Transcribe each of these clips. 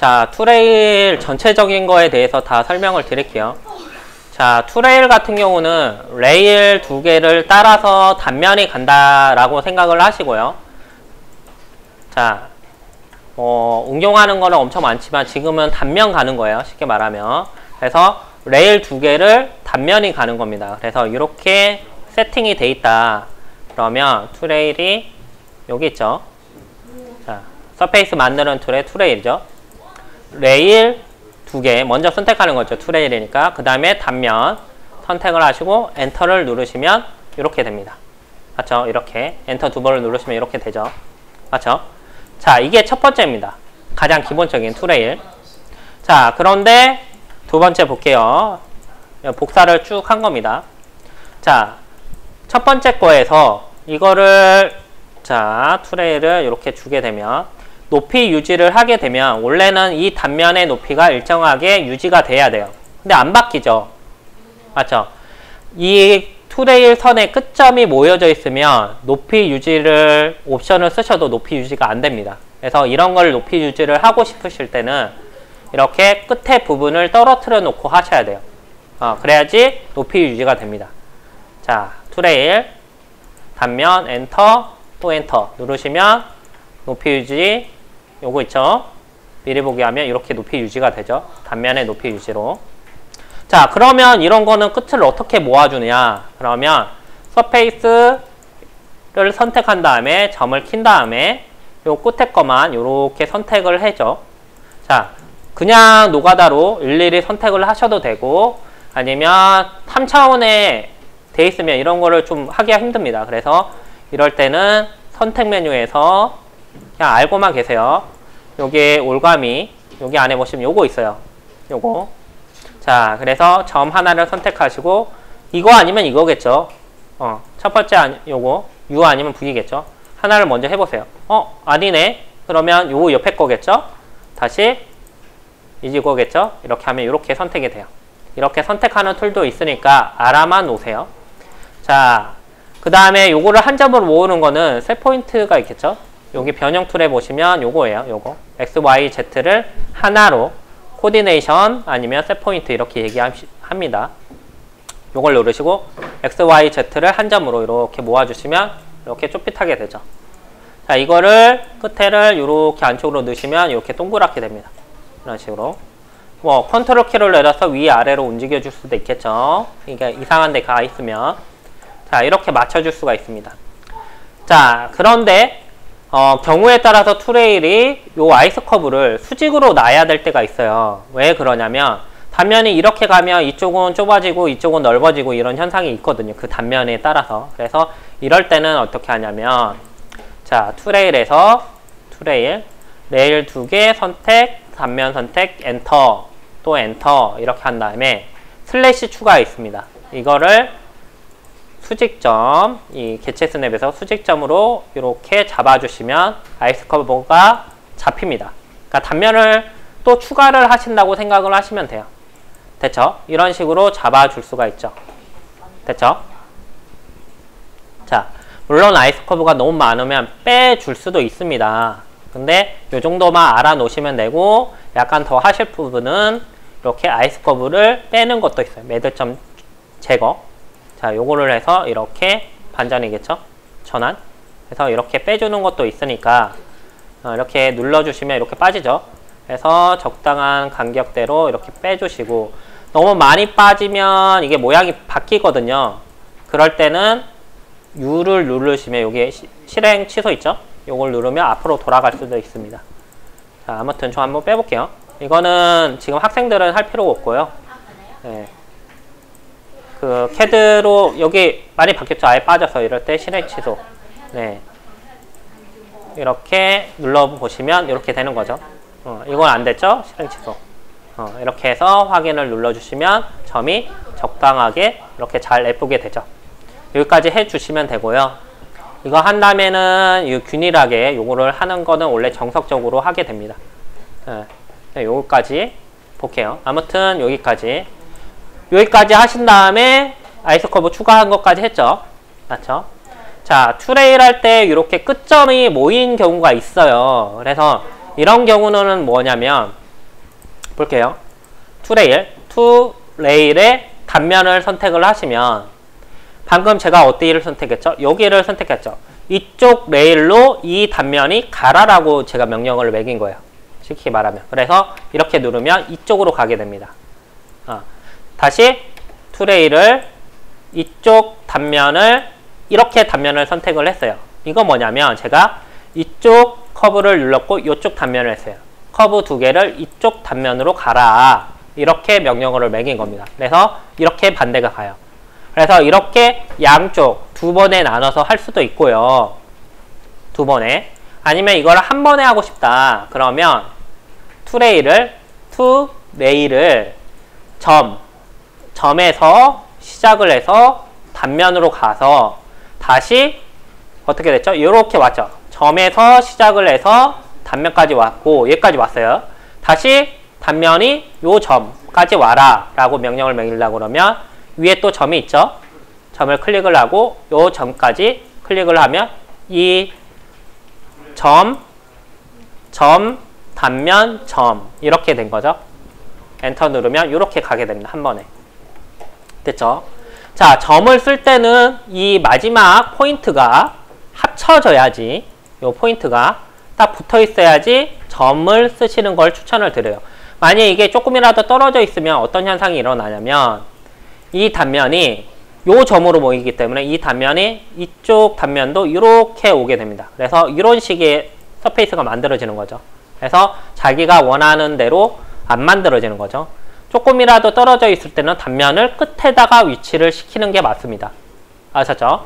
자, 투레일 전체적인 거에 대해서 다 설명을 드릴게요. 자, 투레일 같은 경우는 레일 두 개를 따라서 단면이 간다라고 생각을 하시고요. 자, 응용하는 거는 엄청 많지만 지금은 단면 가는 거예요. 쉽게 말하면. 그래서 레일 두 개를 단면이 가는 겁니다. 그래서 이렇게 세팅이 돼 있다. 그러면 투레일이 여기 있죠. 자, 서페이스 만드는 툴의 투레일이죠. 레일 두 개 먼저 선택하는 거죠. 투레일이니까. 그 다음에 단면 선택을 하시고 엔터를 누르시면 이렇게 됩니다. 맞죠? 이렇게 엔터 두 번을 누르시면 이렇게 되죠. 맞죠? 자, 이게 첫 번째입니다. 가장 기본적인 투레일. 자, 그런데 두 번째 볼게요. 복사를 쭉 한 겁니다. 자, 첫 번째 거에서 이거를 자, 투레일을 이렇게 주게 되면 높이 유지를 하게 되면 원래는 이 단면의 높이가 일정하게 유지가 돼야 돼요. 근데 안 바뀌죠. 맞죠? 이 투레일 선의 끝점이 모여져 있으면 높이 유지를 옵션을 쓰셔도 높이 유지가 안 됩니다. 그래서 이런 걸 높이 유지를 하고 싶으실 때는 이렇게 끝에 부분을 떨어뜨려 놓고 하셔야 돼요. 그래야지 높이 유지가 됩니다. 자, 투레일 단면 엔터 또 엔터 누르시면 높이 유지 요거 있죠. 미리 보기 하면 이렇게 높이 유지가 되죠. 단면의 높이 유지로. 자, 그러면 이런 거는 끝을 어떻게 모아주느냐. 그러면 서페이스를 선택한 다음에 점을 킨 다음에 요 끝에 거만 요렇게 선택을 해줘. 자, 그냥 노가다로 일일이 선택을 하셔도 되고 아니면 3차원에 돼 있으면 이런 거를 좀 하기가 힘듭니다. 그래서 이럴 때는 선택 메뉴에서 그냥 알고만 계세요. 여기 올가미 여기 안에 보시면 요거 있어요. 요거. 자, 그래서 점 하나를 선택하시고 이거 아니면 이거겠죠. 첫 번째 요거 U 아니면 V겠죠. 하나를 먼저 해보세요. 아니네. 그러면 요 옆에 거겠죠. 다시 이거겠죠. 이렇게 하면 이렇게 선택이 돼요. 이렇게 선택하는 툴도 있으니까 알아만 놓으세요. 자, 그 다음에 요거를 한 점으로 모으는 거는 셋 포인트가 있겠죠. 여기 변형 툴에 보시면 요거예요. 요거 X, Y, Z를 하나로 코디네이션 아니면 셋 포인트 이렇게 얘기합니다. 요걸 누르시고 X, Y, Z를 한 점으로 이렇게 모아주시면 이렇게 쪼핏하게 되죠. 자, 이거를 끝에를 이렇게 안쪽으로 넣으시면 이렇게 동그랗게 됩니다. 이런 식으로. 뭐 컨트롤 키를 내려서 위아래로 움직여 줄 수도 있겠죠. 이게 이상한 데 가 있으면. 자, 이렇게 맞춰줄 수가 있습니다. 자, 그런데 경우에 따라서 투레일이 요 아이스 커브를 수직으로 놔야 될 때가 있어요. 왜 그러냐면 단면이 이렇게 가면 이쪽은 좁아지고 이쪽은 넓어지고 이런 현상이 있거든요. 그 단면에 따라서. 그래서 이럴 때는 어떻게 하냐면 자, 투레일에서 투레일 레일 두 개 선택, 단면 선택, 엔터 또 엔터 이렇게 한 다음에 슬래시 추가 있습니다. 이거를 수직점, 이 개체 스냅에서 수직점으로 이렇게 잡아주시면 아이스 커버가 잡힙니다. 그러니까 단면을 또 추가를 하신다고 생각을 하시면 돼요. 됐죠? 이런 식으로 잡아줄 수가 있죠. 됐죠? 자, 물론 아이스 커브가 너무 많으면 빼줄 수도 있습니다. 근데 이 정도만 알아놓으시면 되고 약간 더 하실 부분은 이렇게 아이스 커브를 빼는 것도 있어요. 매듭점 제거. 자, 요거를 해서 이렇게 반전이겠죠? 전환. 그래서 이렇게 빼주는 것도 있으니까 이렇게 눌러주시면 이렇게 빠지죠? 그래서 적당한 간격대로 이렇게 빼주시고 너무 많이 빠지면 이게 모양이 바뀌거든요. 그럴 때는 U를 누르시면 여기 실행 취소 있죠? 요걸 누르면 앞으로 돌아갈 수도 있습니다. 자, 아무튼 저 한번 빼볼게요. 이거는 지금 학생들은 할 필요가 없고요. 네. 그 캐드로 여기 많이 바뀌었죠. 아예 빠져서 이럴 때 실행 취소. 네. 이렇게 눌러보시면 이렇게 되는 거죠. 이건 안 됐죠? 실행 취소. 이렇게 해서 확인을 눌러주시면 점이 적당하게 이렇게 잘 예쁘게 되죠. 여기까지 해주시면 되고요. 이거 한 다음에는 균일하게 요거를 하는 거는 원래 정석적으로 하게 됩니다. 네, 요거까지 볼게요. 아무튼 여기까지 하신 다음에 아이스 커브 추가한 것까지 했죠. 맞죠? 자, 투레일 할 때 이렇게 끝점이 모인 경우가 있어요. 그래서 이런 경우는 뭐냐면 볼게요. 투레일의 단면을 선택을 하시면 방금 제가 어디를 선택했죠? 여기를 선택했죠. 이쪽 레일로 이 단면이 가라라고 제가 명령어를 매긴 거예요. 쉽게 말하면. 그래서 이렇게 누르면 이쪽으로 가게 됩니다. 다시 투레일을 이쪽 단면을 이렇게 단면을 선택을 했어요. 이건 뭐냐면 제가 이쪽 커브를 눌렀고 이쪽 단면을 했어요. 커브 두 개를 이쪽 단면으로 가라. 이렇게 명령어를 매긴 겁니다. 그래서 이렇게 반대가 가요. 그래서 이렇게 양쪽 두 번에 나눠서 할 수도 있고요. 두 번에. 아니면 이걸 한 번에 하고 싶다. 그러면 투레일을 점에서 시작을 해서 단면으로 가서 다시 어떻게 됐죠? 이렇게 왔죠. 점에서 시작을 해서 단면까지 왔고 여기까지 왔어요. 다시 단면이 요 점까지 와라 라고 명령을 매기려고 그러면 위에 또 점이 있죠. 점을 클릭을 하고 요 점까지 클릭을 하면 이 점, 단면, 점 이렇게 된 거죠. 엔터 누르면 이렇게 가게 됩니다. 한 번에. 됐죠? 자, 점을 쓸 때는 이 마지막 포인트가 합쳐져야지, 요 포인트가 딱 붙어 있어야지 점을 쓰시는 걸 추천을 드려요. 만약에 이게 조금이라도 떨어져 있으면 어떤 현상이 일어나냐면 이 단면이 요 점으로 모이기 때문에 이 단면이 이쪽 단면도 이렇게 오게 됩니다. 그래서 이런 식의 서페이스가 만들어지는 거죠. 그래서 자기가 원하는 대로 안 만들어지는 거죠. 조금이라도 떨어져 있을 때는 단면을 끝에다가 위치를 시키는 게 맞습니다. 아셨죠?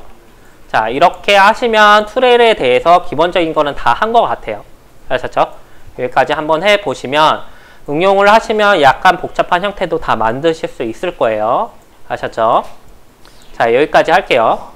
자, 이렇게 하시면 투레일에 대해서 기본적인 거는 다 한 것 같아요. 아셨죠? 여기까지 한번 해보시면 응용을 하시면 약간 복잡한 형태도 다 만드실 수 있을 거예요. 아셨죠? 자, 여기까지 할게요.